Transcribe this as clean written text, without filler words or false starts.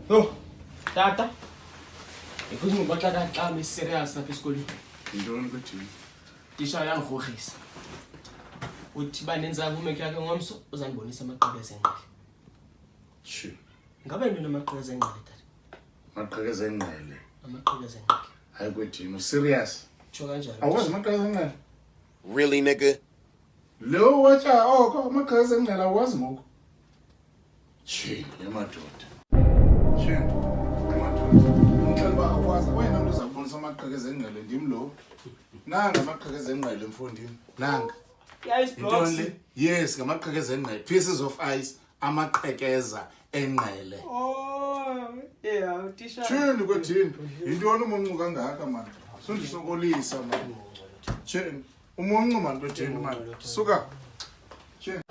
Yo, tata. Because we got that time is serious at school. You don't go to. Tisha yangigogisa. Uthi banenza kumeke yakhe ngomso uzanibonisa amaqhekeza enqele. Sure. Ngabe yini amaqhekeza enqele tata? Amaqhekeza enqele. Amaqhekeza enqele. Hayi kwethini, serious? Tsho kanjalo. Awazi amaqhekeza enqele? Really, nigga? Lo wacha amaqhekeza enqele awazi ngoku. Shit, yamadoda. Shit. Ngicela ba awazi wena mntu uzabonisa amaqhekeza enqele ndim lo. Nanga amaqhekeza enqele mfondini. Nanga. Ice blocks. Yes, ngamaqhekeza enqele. Pieces of ice, amaqhekeza enqele. Oh, yeah, tisha. Tsheni kwethini. Yintoni umuncu kangaka man? Sundisokolisa man. Tsheni. Umuncu man kwethini man. Suka. Tsheni.